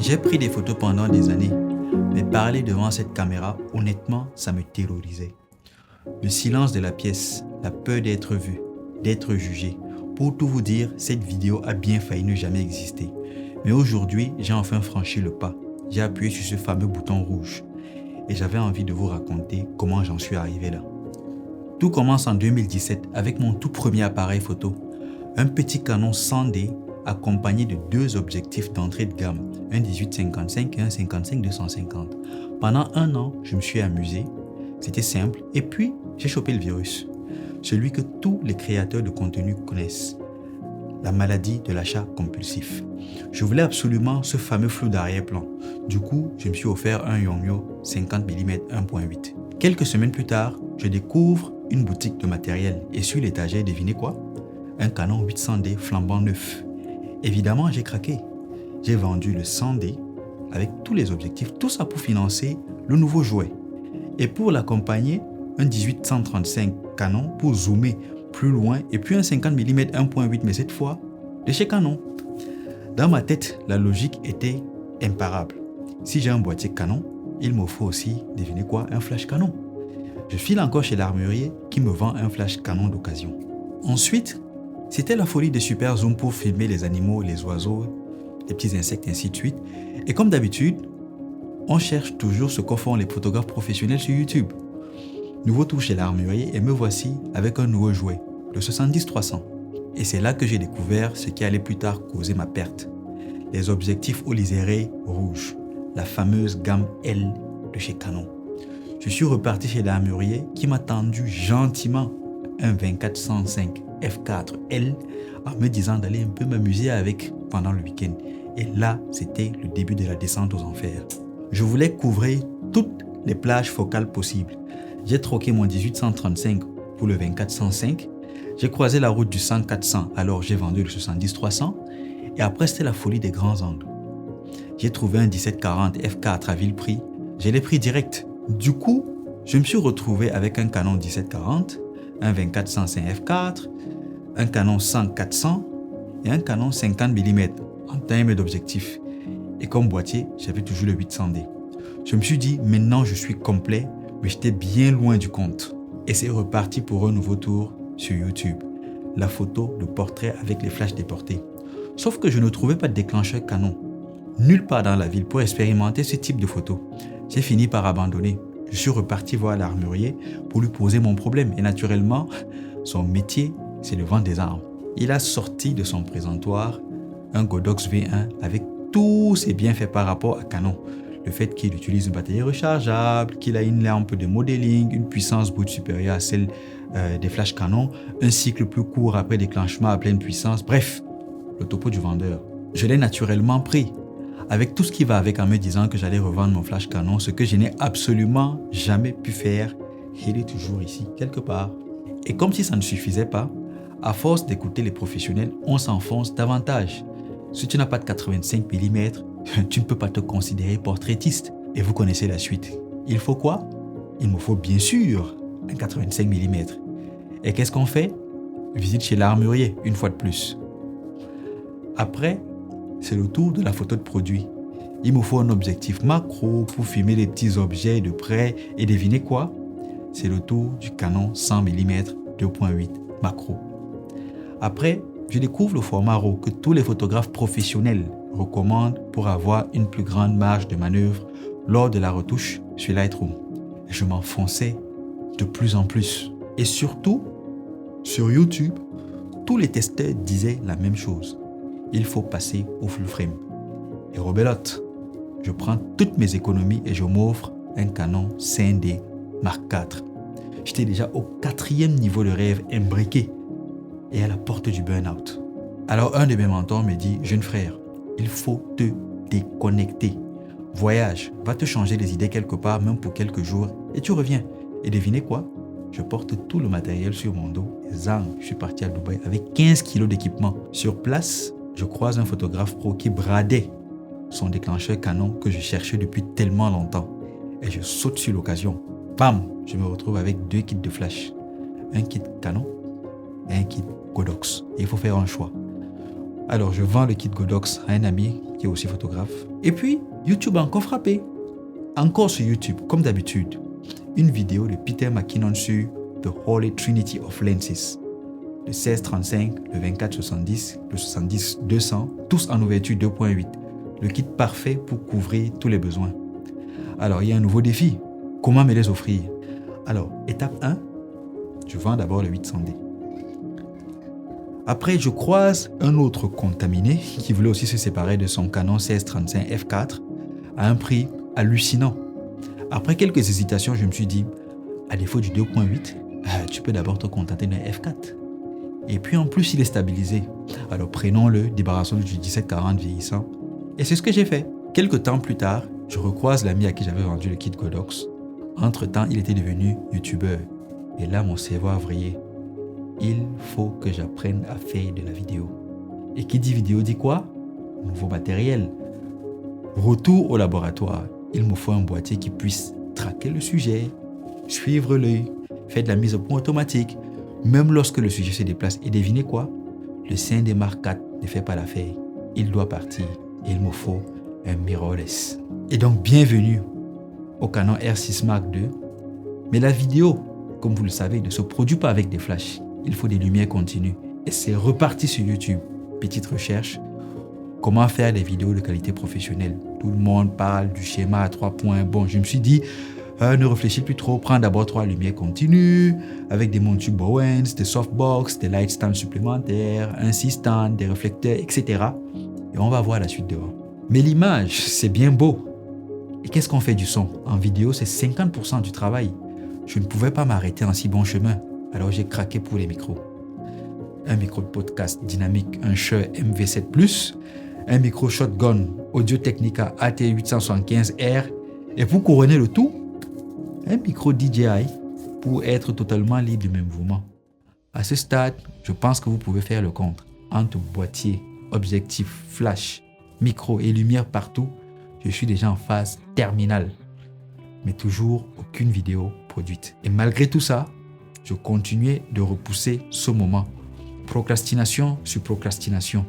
J'ai pris des photos pendant des années, mais parler devant cette caméra, honnêtement, ça me terrorisait. Le silence de la pièce, la peur d'être vu, d'être jugé. Pour tout vous dire, cette vidéo a bien failli ne jamais exister. Mais aujourd'hui, j'ai enfin franchi le pas. J'ai appuyé sur ce fameux bouton rouge. Et j'avais envie de vous raconter comment j'en suis arrivé là. Tout commence en 2017 avec mon tout premier appareil photo. Un petit Canon 100D accompagné de deux objectifs d'entrée de gamme, un 18-55 et un 55-250. Pendant un an, je me suis amusé, c'était simple, et puis j'ai chopé le virus. Celui que tous les créateurs de contenu connaissent, la maladie de l'achat compulsif. Je voulais absolument ce fameux flou d'arrière-plan. Du coup, je me suis offert un Yongnuo 50 mm 1.8. Quelques semaines plus tard, je découvre une boutique de matériel et sur l'étagère, devinez quoi? Un Canon 800D flambant neuf. Évidemment, j'ai craqué. J'ai vendu le 100D avec tous les objectifs, tout ça pour financer le nouveau jouet. Et pour l'accompagner, un 18-135 Canon pour zoomer plus loin et puis un 50 mm 1.8, mais cette fois de chez Canon. Dans ma tête, la logique était imparable. Si j'ai un boîtier Canon, il me faut aussi, devinez quoi, un flash Canon. Je file encore chez l'armurier qui me vend un flash Canon d'occasion. Ensuite, c'était la folie des super zooms pour filmer les animaux, les oiseaux, les petits insectes, ainsi de suite. Et comme d'habitude, on cherche toujours ce que font les photographes professionnels sur YouTube. Nouveau tour chez l'armurier et me voici avec un nouveau jouet, le 70-300. Et c'est là que j'ai découvert ce qui allait plus tard causer ma perte. Les objectifs au liseré rouge, la fameuse gamme L de chez Canon. Je suis reparti chez l'armurier qui m'a tendu gentiment un 24-105 f4L en me disant d'aller un peu m'amuser avec pendant le week-end. Et là, c'était le début de la descente aux enfers. Je voulais couvrir toutes les plages focales possibles. J'ai troqué mon 18-135 pour le 24-105. J'ai croisé la route du 100-400, alors j'ai vendu le 70-300. Et après, c'était la folie des grands angles. J'ai trouvé un 17-40 f4 à vil prix. Je l'ai pris direct. Du coup, je me suis retrouvé avec un Canon 17-40, un 24-105 f4, un Canon 100-400 et un Canon 50 mm en termes d'objectif. Et comme boîtier, j'avais toujours le 800D. Je me suis dit, maintenant je suis complet, mais j'étais bien loin du compte. Et c'est reparti pour un nouveau tour sur YouTube. La photo, le portrait avec les flashs déportés. Sauf que je ne trouvais pas de déclencheur Canon. Nulle part dans la ville pour expérimenter ce type de photo. J'ai fini par abandonner. Je suis reparti voir l'armurier pour lui poser mon problème. Et naturellement, son métier, c'est de vendre des armes. Il a sorti de son présentoir un Godox V1 avec tous ses bienfaits par rapport à Canon. Le fait qu'il utilise une batterie rechargeable, qu'il a une lampe de modeling, une puissance boot supérieure à celle des flash Canon, un cycle plus court après déclenchement à pleine puissance. Bref, le topo du vendeur. Je l'ai naturellement pris, avec tout ce qui va avec en me disant que j'allais revendre mon flash Canon, ce que je n'ai absolument jamais pu faire. Il est toujours ici, quelque part. Et comme si ça ne suffisait pas, à force d'écouter les professionnels, on s'enfonce davantage. Si tu n'as pas de 85 mm, tu ne peux pas te considérer portraitiste. Et vous connaissez la suite. Il faut quoi? Il me faut bien sûr un 85 mm. Et qu'est-ce qu'on fait? Visite chez l'armurier, une fois de plus. Après, c'est le tour de la photo de produit. Il me faut un objectif macro pour filmer les petits objets de près. Et devinez quoi? C'est le tour du Canon 100 mm 2.8 macro. Après, je découvre le format RAW que tous les photographes professionnels recommandent pour avoir une plus grande marge de manœuvre lors de la retouche sur Lightroom. Je m'enfonçais de plus en plus. Et surtout, sur YouTube, tous les testeurs disaient la même chose. Il faut passer au full frame. Et rebelote, je prends toutes mes économies et je m'offre un Canon 5D Mark IV. J'étais déjà au 4e niveau de rêve imbriqué et à la porte du burn-out. Alors un de mes mentors me dit, jeune frère, il faut te déconnecter. Voyage, va te changer les idées quelque part, même pour quelques jours, et tu reviens. Et devinez quoi? Je porte tout le matériel sur mon dos. Et zang, je suis parti à Dubaï avec 15 kilos d'équipement. Sur place, je croise un photographe pro qui bradait son déclencheur Canon que je cherchais depuis tellement longtemps. Et je saute sur l'occasion. Bam! Je me retrouve avec 2 kits de flash. Un kit Canon et un kit Godox. Et il faut faire un choix. Alors, je vends le kit Godox à un ami qui est aussi photographe. Et puis, YouTube a encore frappé. Encore sur YouTube, comme d'habitude, une vidéo de Peter McKinnon sur The Holy Trinity of Lenses. Le 16-35, le 24-70, le 70-200, tous en ouverture 2.8. Le kit parfait pour couvrir tous les besoins. Alors, il y a un nouveau défi. Comment me les offrir? Alors, étape 1, je vends d'abord le 800D. Après, je croise un autre contaminé qui voulait aussi se séparer de son Canon 16-35 f4 à un prix hallucinant. Après quelques hésitations, je me suis dit, à défaut du 2.8, tu peux d'abord te contenter d'un f4. Et puis en plus, il est stabilisé. Alors prenons-le, débarrassons-le du 1740 vieillissant. Et c'est ce que j'ai fait. Quelques temps plus tard, je recroise l'ami à qui j'avais vendu le kit Godox. Entre-temps, il était devenu youtubeur. Et là, mon cerveau a vrillé. Il faut que j'apprenne à faire de la vidéo. Et qui dit vidéo dit quoi? Nouveau matériel. Retour au laboratoire. Il me faut un boîtier qui puisse traquer le sujet, suivre l'œil, faire de la mise au point automatique, même lorsque le sujet se déplace. Et devinez quoi? Le 5D Mark IV ne fait pas l'affaire. Il doit partir. Et il me faut un mirrorless. Et donc, bienvenue au Canon R6 Mark II. Mais la vidéo, comme vous le savez, ne se produit pas avec des flashs. Il faut des lumières continues. Et c'est reparti sur YouTube. Petite recherche. Comment faire des vidéos de qualité professionnelle? Tout le monde parle du schéma à 3 points. Bon, je me suis dit, ne réfléchis plus trop. Prends d'abord 3 lumières continues avec des montures Bowens, des softbox, des light stands supplémentaires, un 6 stand, des réflecteurs, etc. Et on va voir la suite devant. Mais l'image, c'est bien beau. Et qu'est-ce qu'on fait du son? En vidéo, c'est 50% du travail. Je ne pouvais pas m'arrêter en si bon chemin. Alors j'ai craqué pour les micros. Un micro de podcast dynamique, un Shure MV7+, un micro shotgun Audio-Technica AT875R et pour couronner le tout, un micro DJI pour être totalement libre du même mouvement. À ce stade, je pense que vous pouvez faire le compte. Entre boîtier, objectif, flash, micro et lumière partout, je suis déjà en phase terminale. Mais toujours aucune vidéo produite. Et malgré tout ça, je continuais de repousser ce moment. Procrastination sur procrastination.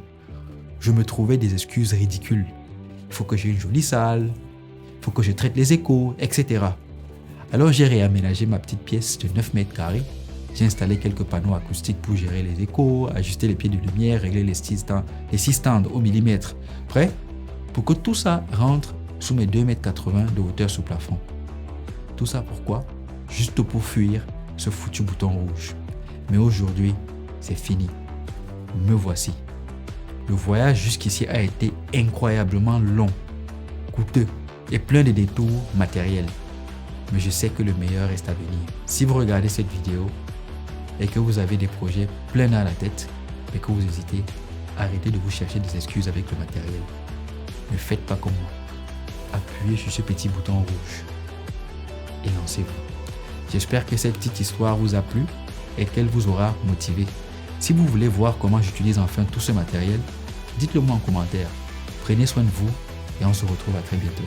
Je me trouvais des excuses ridicules. Il faut que j'ai une jolie salle, il faut que je traite les échos, etc. Alors j'ai réaménagé ma petite pièce de 9 mètres carrés. J'ai installé quelques panneaux acoustiques pour gérer les échos, ajuster les pieds de lumière, régler les 6 stands au millimètre. Prêt? Pour que tout ça rentre sous mes 2,80 m de hauteur sous plafond. Tout ça pourquoi? Juste pour fuir ce foutu bouton rouge. Mais aujourd'hui, c'est fini. Me voici. Le voyage jusqu'ici a été incroyablement long, coûteux et plein de détours matériels. Mais je sais que le meilleur reste à venir. Si vous regardez cette vidéo et que vous avez des projets pleins à la tête et que vous hésitez, arrêtez de vous chercher des excuses avec le matériel. Ne faites pas comme moi. Appuyez sur ce petit bouton rouge et lancez-vous. J'espère que cette petite histoire vous a plu et qu'elle vous aura motivé. Si vous voulez voir comment j'utilise enfin tout ce matériel, dites-le moi en commentaire. Prenez soin de vous et on se retrouve à très bientôt.